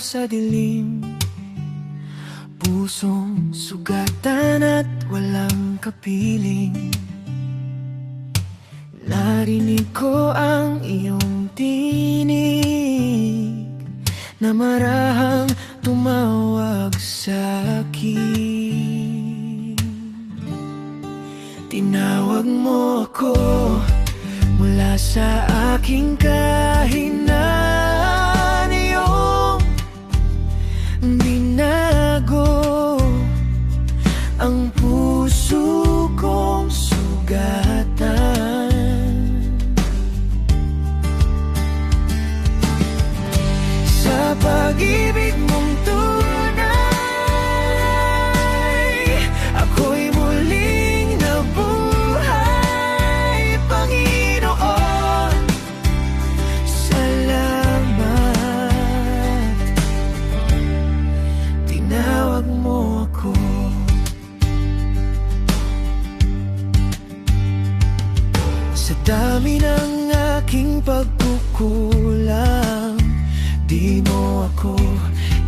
sa dilim, pusong sugatan at walang kapiling. Narinig ko ang iyong tinig na marahang tumawag sa'kin. Tinawag mo ako mula sa aking kahinaan, iyong binago ang puso kong sugatan. Sa pag-ibig mong tunay, ako'y muling nabuhay, Panginoon. Salamat, tinawag mo ako. Sa dami ng aking pagkukulang, di mo ako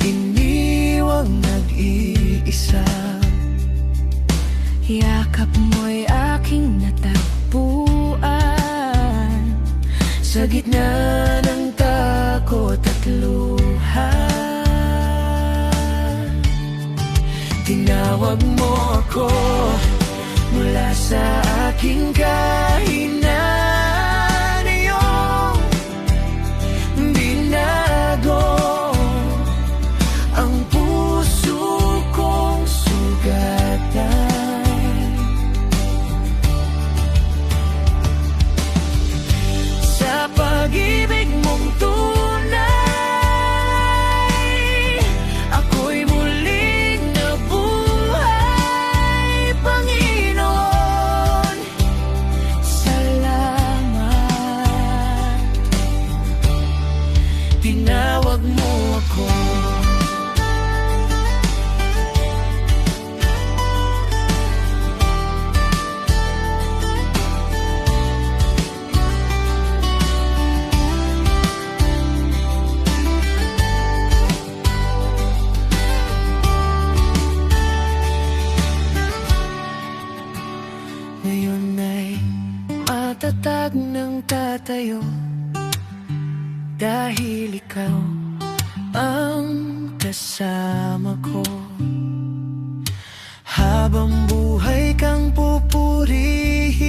iniwang nag-iisa. Yakap mo'y aking natagpuan Sa gitna ng takot at luha, tinawag mo ako mula sa aking kahinaan, iyong binago ang puso kong sugatan. Sa pag-ibig mong tunay, ako'y muling nabuhay, Panginoon. Salamat, tinawag mo ako. Ngayon ay matatag ng tatayo, dahil ikaw ang kasama ko. Habang buhay kang pupurihin,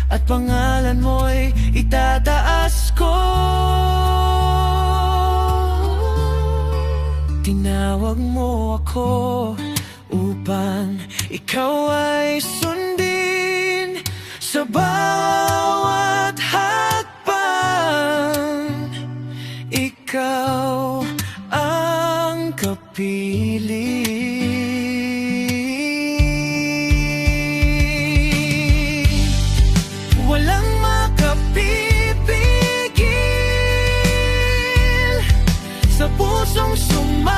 at pangalan mo'y itataas ko. Tinawag mo ako upang ikaw ay sundin sa bawat hakbang. Ikaw ang kapiling. Walang makapipigil sa pusong sumasamba.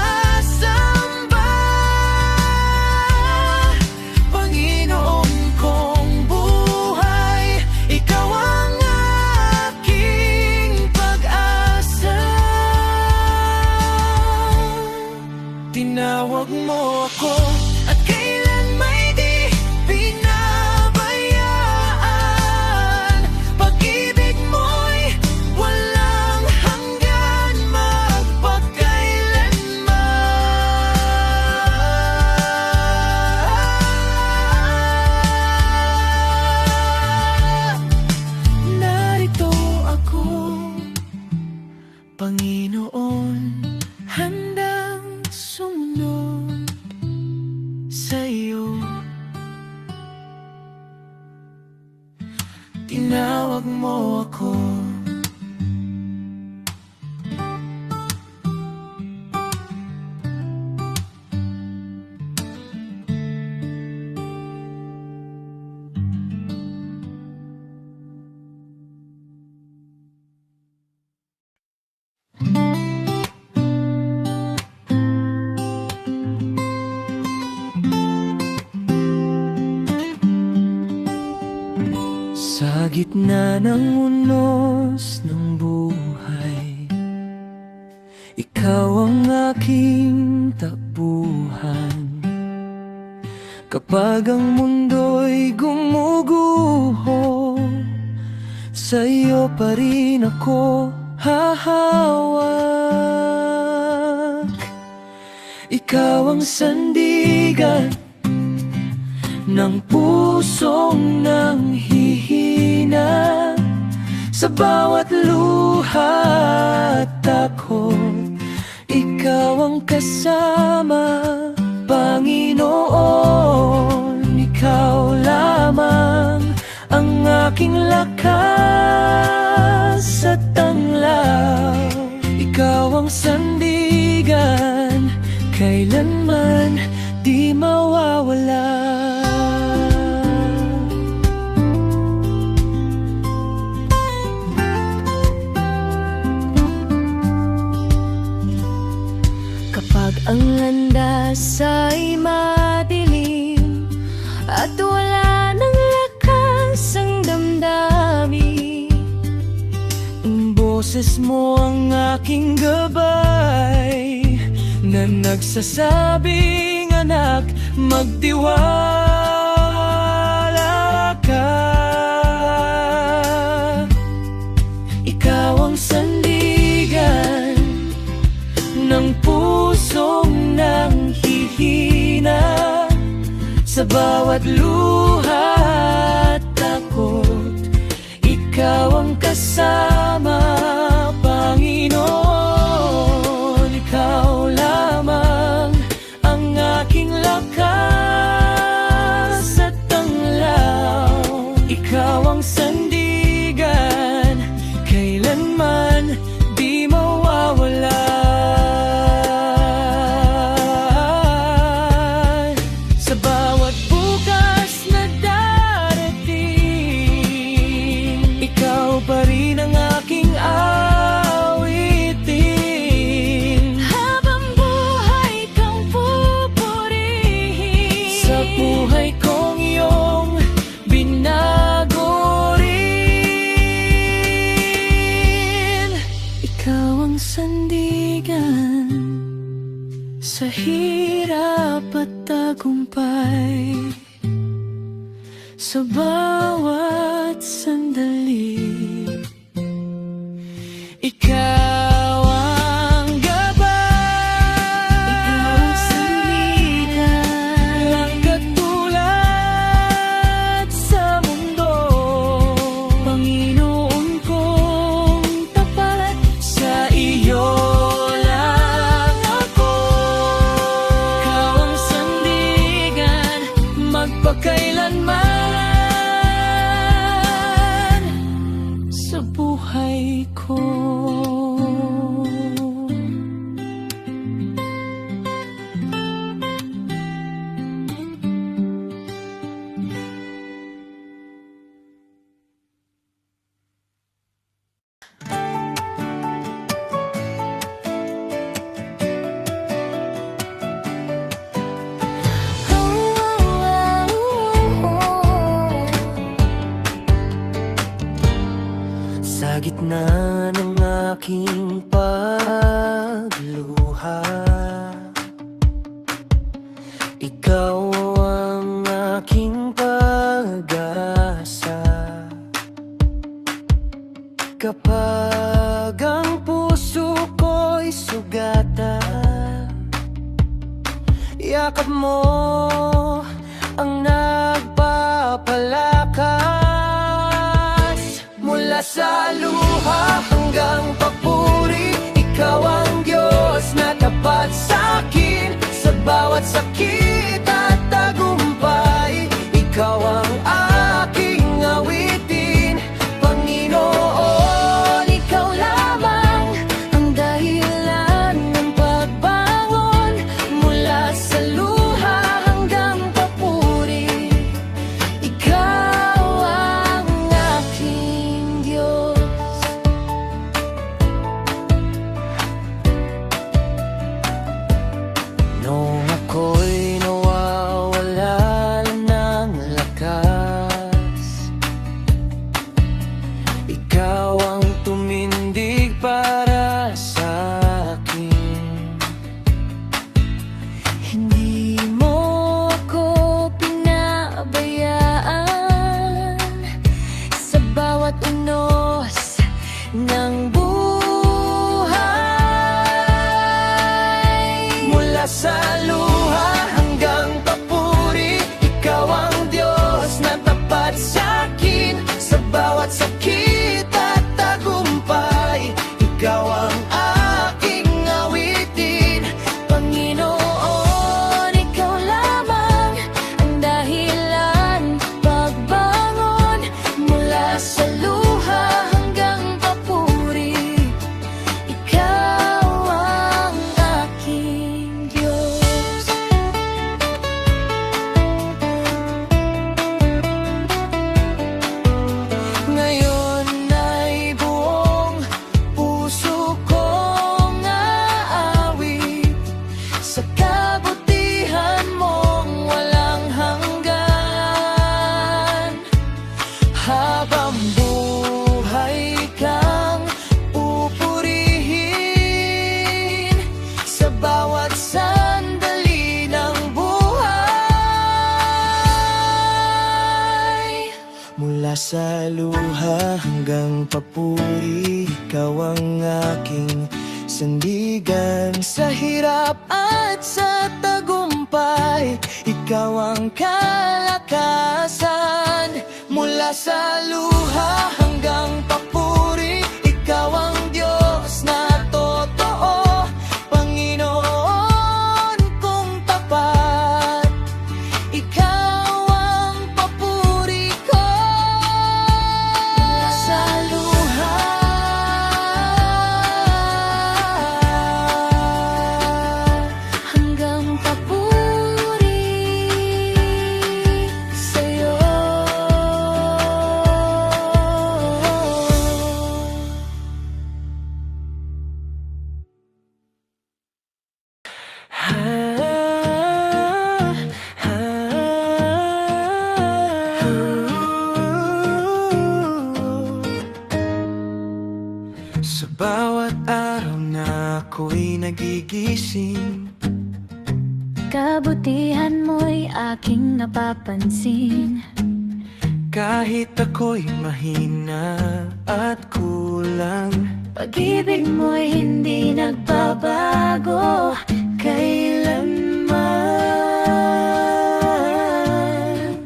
Panginoon kong buhay, ikaw ang aking pag-asa. Tinawag mo ako at kailan may di pinabayaan. Pag-ibig mo'y walang hanggan, magpagkailanman. Narito ako, Panginoon, handang sumunod sa'yo. Tinawag mo ako. Sa gitna ng unos ng buhay, ikaw ang aking takbuhan. Kapag ang mundo'y gumuguho, sa'yo pa rin ako hahawak. Ikaw ang sandigan ng pusong nanghihina, sa bawat luha at takot. Ikaw ang kasama, Panginoon. Ikaw lamang ang aking lakas at tanglaw. Ikaw ang sandigan, kailanman di mawawala. Kapag ang landas ay madilim at wala nang lakas ang damdamin, ang boses mo ang aking gabay, na nagsasabing, anak, magtiwala ka. Ikaw ang sandigan ng pusong nanghihina, sa bawat luha at takot. Ikaw ang kasama, Panginoon. Ikaw lamang ang aking lakas at tanglaw. Ikaw ang sandigan, kailanman di mawawala. Sa bawat bukas na darating, ikaw pa rin ang aking awitin. Habang buhay kang pupurihin, sa buhay kong iyong binago rin. Ikaw ang sandigan sa hirap at tagumpay, sa bawat sandali. Ikaw ang gabay, ikaw ang sandigan, ang katulad sa mundo. Panginoon kong tapat, sa iyo lang ako. Ikaw ang sandigan, magpakailanman sa buhay ko. Sa gitna ng aking pagluha, ikaw ang aking pag-asa. Kapag ang puso ko'y sugatan, yakap mo ang nagpapalakas. Mula sa luha hanggang papuri, ikaw ang Diyos na tapat sa'kin. Sa bawat sakit at tagumpay, ikaw ang aking awitin. Panginoon, ikaw lamang ang dahilan ng pagbangon. Mula sa luha hanggang papuri, ikaw ang aking Diyos. Noong ako'y sa luha hanggang papuri. Ikaw ang Diyos na tapat sa'kin sa bawat sakit at tagumpay. Ikaw ang aking awitin, Panginoon. Ikaw lamang ang dahilan, pagbangon mula sa luha hanggang papuri. Ikaw ang aking Diyos. Ngayon ay buong puso kong aawit sa kabutihan mong walang hanggan. Habang buhay kang pupurihin sa bawat sandali ng buhay. Mula sa luha hanggang papuri, ikaw ang aking sandigan. Sa hirap at sa tagumpay, ikaw ang kalakasan. Mula sa luha hanggang papuri, ikaw ang Diyos na totoo, Panginoon kong tapat. Ikaw ang papuri ko. Mula sa luha hanggang papuri sa'yo. Sa bawat araw na ako'y nagigising, Kabutihan mo'y aking napapansin. kahit ako'y mahina at kulang, Pag-ibig mo'y hindi nagbabago kailanman.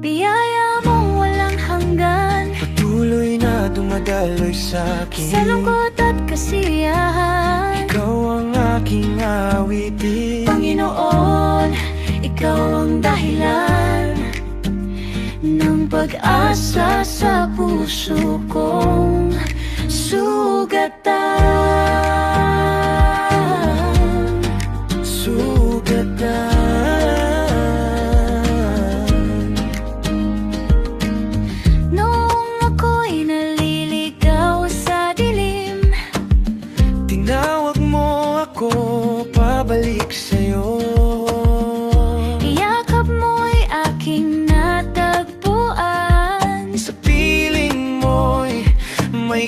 Biyaya mong walang hanggan patuloy na dumadaloy sa'kin. sa lungkot at kasiyahan. Ikaw ang aking awitin, Panginoon, ikaw ang dahilan ng pag-asa sa puso kong sugatan. Sugatan. Noong ako'y naliligaw sa dilim, Tinawag mo ako pabalik sa'yo. iyakap mo'y aking natagpuan. Sa piling mo'y may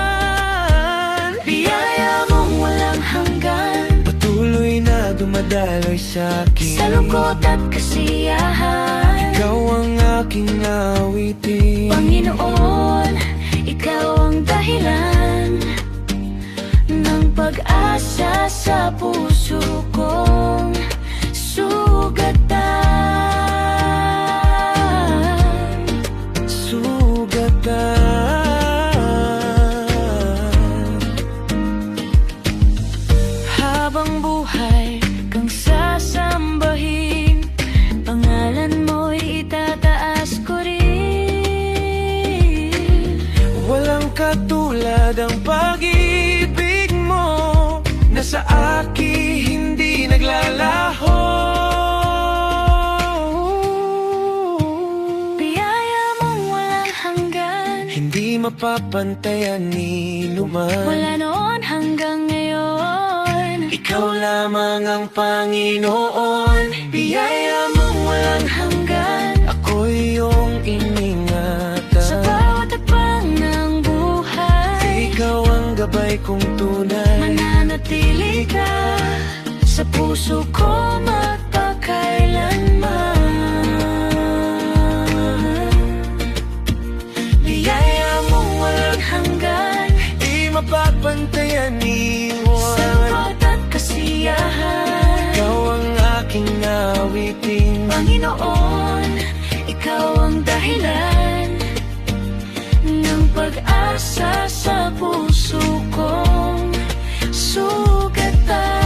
kapayapaan. Biyaya mong walang hanggan Patuloy na dumadaloy sa'kin. sa lungkot at kasiyahan. Ikaw ang aking awitin, Panginoon, ikaw ang dahilan ng pag-asa sa puso kong sugatan. Sugatan. Habang buhay kang sasambahin, pangalan mo'y itataas ko rin. Walang katulad ang pag-ibig mo na sa akin hindi naglalaho. Biyaya mong walang hanggan, Hindi mapapantayan ni luman. wala noon hanggang ngayon. Ikaw lamang ang Panginoon. Biyaya mong walang hanggan, ako'y iyong iningatan. Sa bawat hakbang ng buhay, Ikaw ang gabay kong tunay. mananatili ka sa puso ko magpakailanman. Biyaya mong walang hanggan, dahilan ng pag-asa sa puso kong sugatan.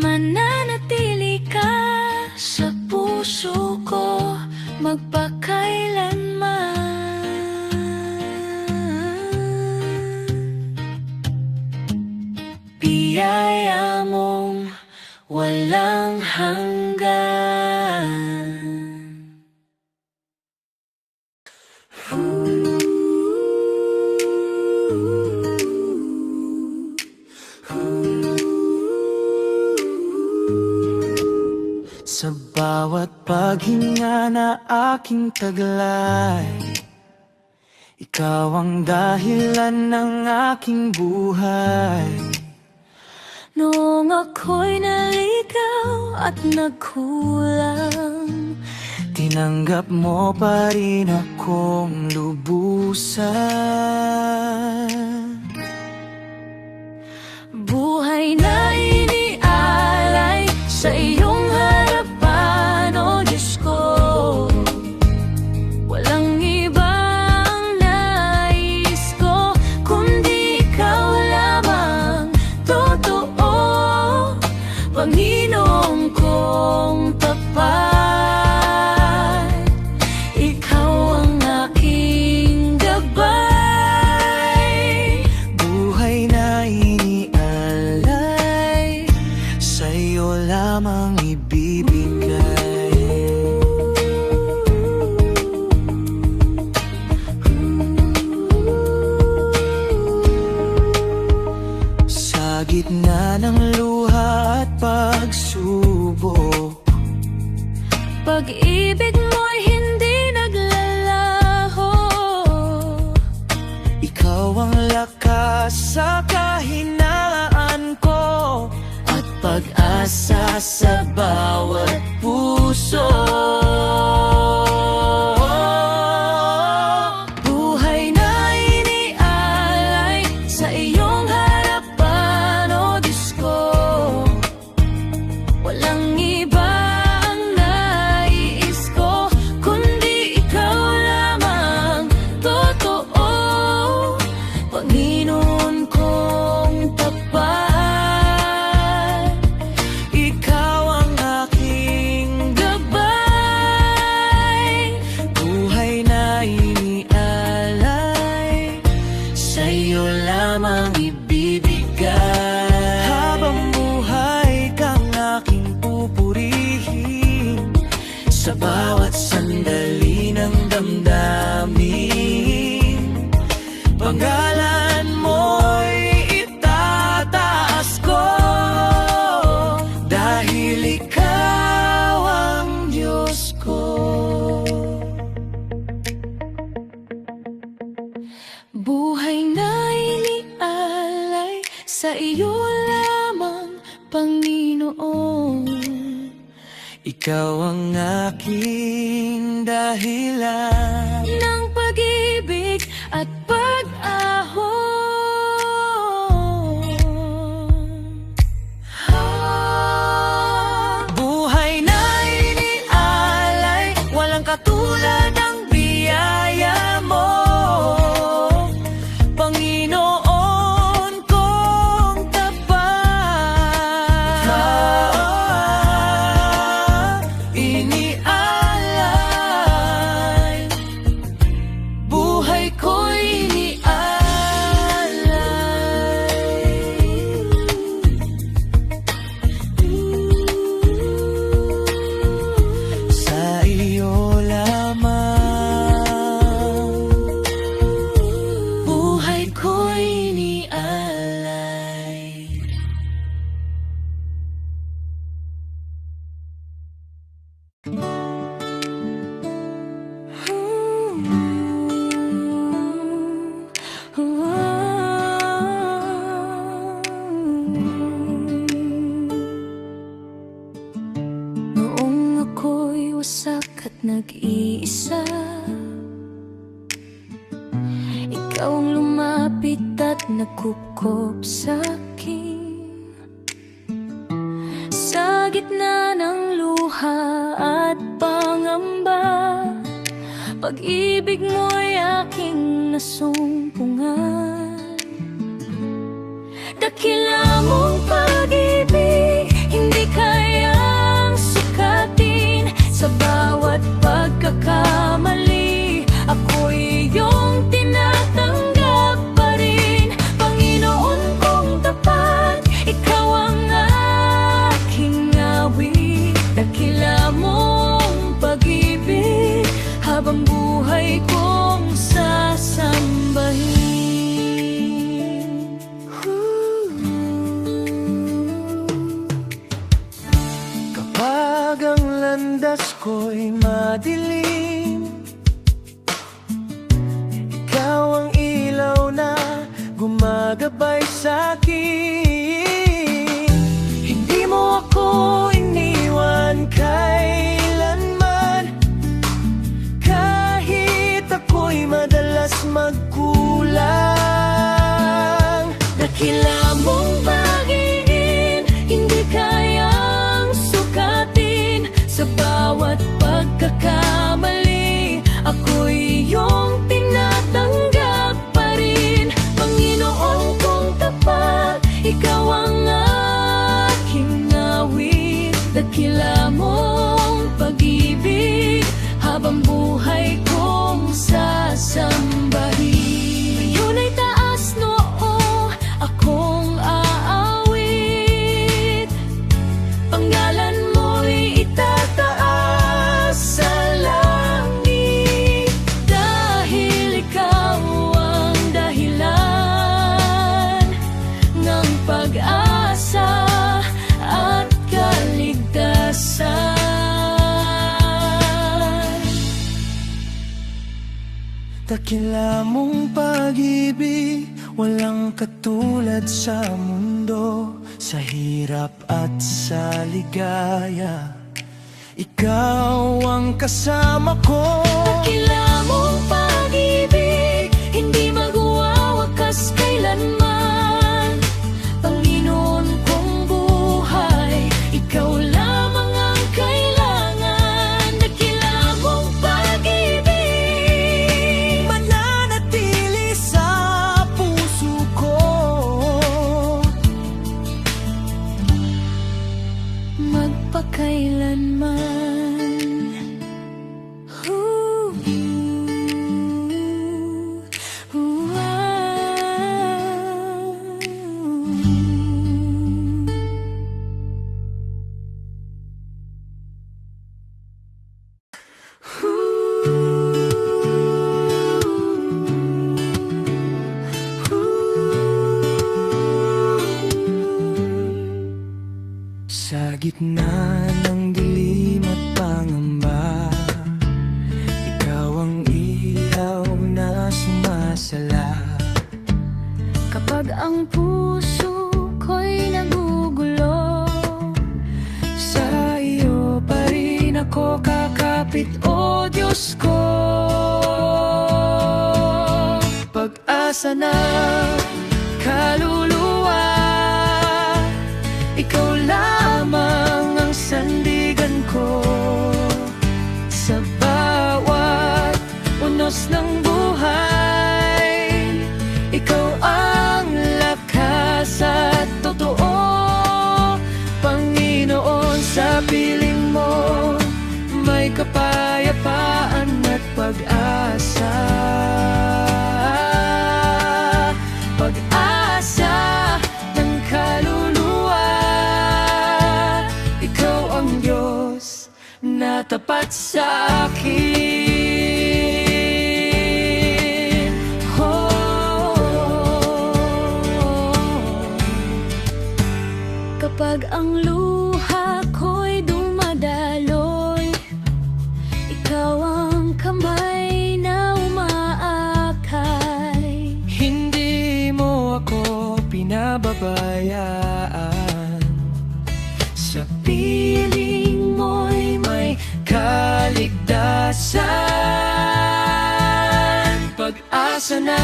Mananatili ka sa puso ko magpakailanman. Biyaya mong walang hanggan. Sa bawat paghinga na aking taglay, ikaw ang dahilan ng aking buhay. Noong ako'y naligaw at nagkulang, tinanggap mo pa rin akong lubusan. buhay na inialay sa iyong harapan, o Diyos ko. Walang iba ang nais ko, kundi ikaw lamang. Totoo, Panginoon kong tapat. Ikaw ang aking gabay. Buhay na inialay, sa'yo lamang ibibigay. Sa gitna ng luha at pagsubok, Pag-ibig mo'y hindi naglalaho. ikaw ang lakas sa kahinaan ko, At pag-asa sa bawat puso. Buhay na inialay sa iyong harapan, o Diyos ko. Walang iba ang nais ko, kundi ikaw lamang. Totoo, Panginoon kong tapat. ikaw ang aking Gabay, buhay na inialay, sa'yo lamang ibibigay. habang buhay kang aking pupurihin, sa bawat sandali ng damdamin. Pangalan mo'y itataas ko, dahil ikaw ang Diyos ko. Buhay na inialay sa iyo lamang, Panginoon. Ikaw ang aking dahilan Ng pag-ibig at pag-ahon. buhay na inialay, walang katulad ng biyaya mo, Panginoon kong tapat. Inialay, buhay ko'y inialay, sa iyo lamang. Buhay ko'y inialay. Noong ako'y wasak at nag-iisa, ikaw ang lumapit at nagkukop sa'kin. Sa gitna ng luha at pangamba, pag-ibig mo'y aking nasumpungan. Dakila mong pag-ibig, hindi kayang sukatin. Sa bawat pagkakamali, ako'y iyong tinatanggap pa rin. Panginoon kong tapat, ikaw ang aking awit. Dakila mong pag-ibig, habang buhay kong sasambahin. Kapag ang landas ko'y madilim, ikaw ang ilaw na gumagabay sa'kin. Hindi mo ako iniwan kailanman, kahit ako'y madalas magkulang. Dakila mong pag-ibig, hindi kayang sukatin. Sa bawat pagkakamali, ako'y iyong tinatanggap pa rin. Panginoon kong tapat, ikaw ang aking awit. Dakila mong pag-ibig, habang buhay kong sasambahin. Ngayon ay taas noo, akong aawit. Pangalan mo'y itataas sa langit, dahil ikaw ang dahilan ng pag-asa at kaligtasan. Dakila mong pag-ibig, walang katulad sa mundo. Sa hirap at sa ligaya, ikaw ang kasama ko. Dakila mong pag-ibig, hindi magwawakas kailanman. Panginoon kong buhay, ikaw lamang ang kailangan. Dakila mong pag-ibig, Mananatili sa puso ko. magpakailanman. Sa gitna ng dilim at pangamba, ikaw ang ilaw na sumasala. Kapag ang puso ko'y nagugulo, Sa iyo pa rin ako kakapit, o Diyos ko. Pag-asa na kaluluwa, ikaw lamang ang sandigan ko. Sa bawat unos ng buhay, ikaw ang lakas at totoo. Panginoon, sa piling mo may kapayapaan at pag-asa. Pag-asa ng kaluluwa, ikaw ang Diyos na tapat sa akin. kapag ang luha ko'y dumadaloy, ikaw ang kamay na umaakay. Hindi mo ako pinababayaan. Sa piling mo'y may kaligtasan. Pag-asa na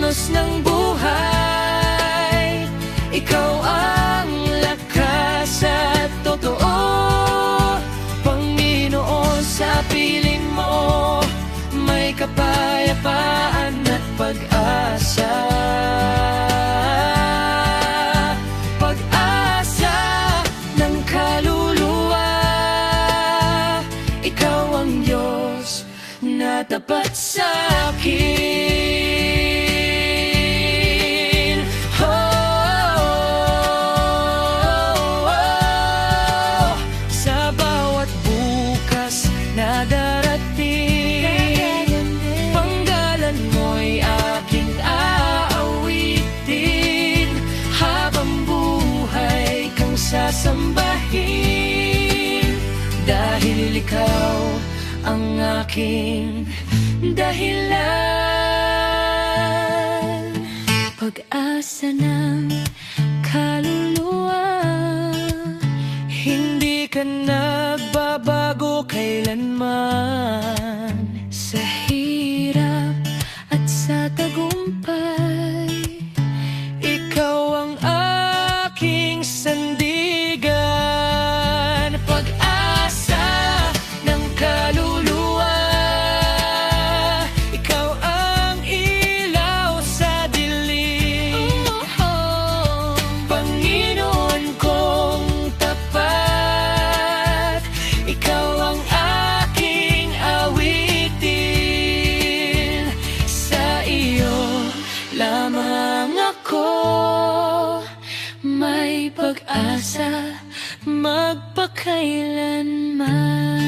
damos ng buhay. Ikaw ang lakas at totoo, Panginoon. Sa piling mo may kapayapaan at pag-asa. Pag-asa ng kaluluwa. Ikaw ang Diyos na tapat sa akin. Sa bawat bukas na darating, panggalan mo'y aking aawitin. Habang buhay kang sasambahin, dahil ikaw ang aking dahilan. Pag-asa ng kaluluwa, hindi ka nagbabago kailanman. Sa hirap at sa tagumpay, ikaw ang aking sandigan. Pag-asa ng kaluluwa, ikaw ang ilaw sa dilim. Panginoon kong tapat, ikaw ang aking awitin. Sa iyo lamang ako may pag-asa magpakailanman.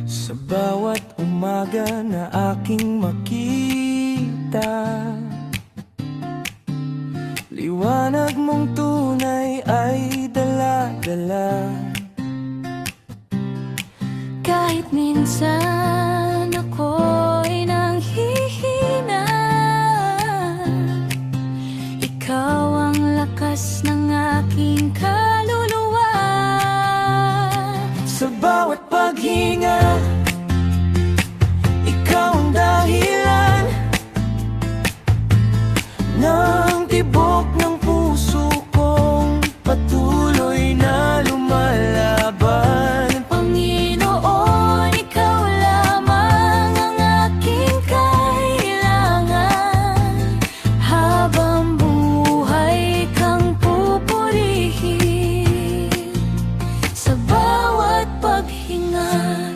Sa bawat umaga na aking makita, liwanag mong tunay ay dala-dala. Kahit minsan ako'y nanghihina, ikaw ang lakas ng aking kaluluwa. Sa bawat paghinga, ikaw ang dahilan ng tibok ng puso kong patuloy na lumalaban. Panginoon, ikaw lamang ang aking kailangan. Habang buhay kang pupurihin sa bawat paghinga.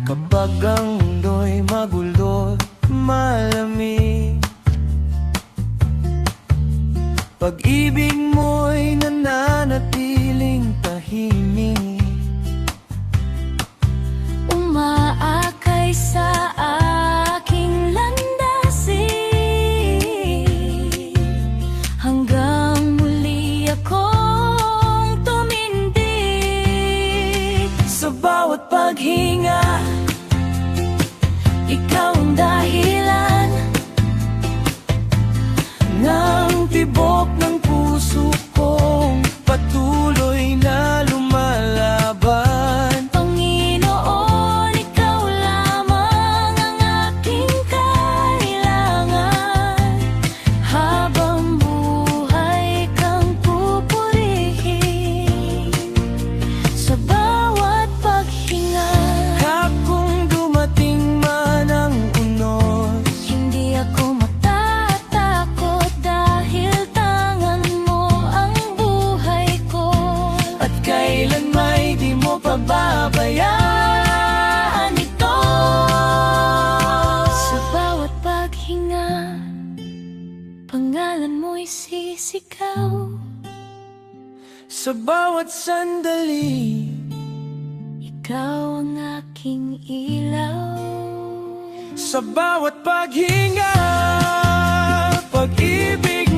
Kapag ang mundo'y magulo, malamig, pag-ibig mo'y nananatiling tahimik. Umaakay sa aking landasin, hanggang muli akong tumindig. Sa bawat paghinga, Ikaw ang dahilan ng tibok ng puso kong patuloy na lumalaban. Panginoon, ikaw lamang ang aking kailangan. Habang buhay kang pupurihin sa bawat paghinga. Kung dumating man ang unos, Hindi ako matatakot dahil tangan mo ang buhay ko. at kailan may di mo pababayaan ito. Sa bawat paghinga, pangalan mo'y sisigaw. Sa bawat sandali, Ikaw ang aking ilaw. sa Sa bawat paghinga, pag-ibig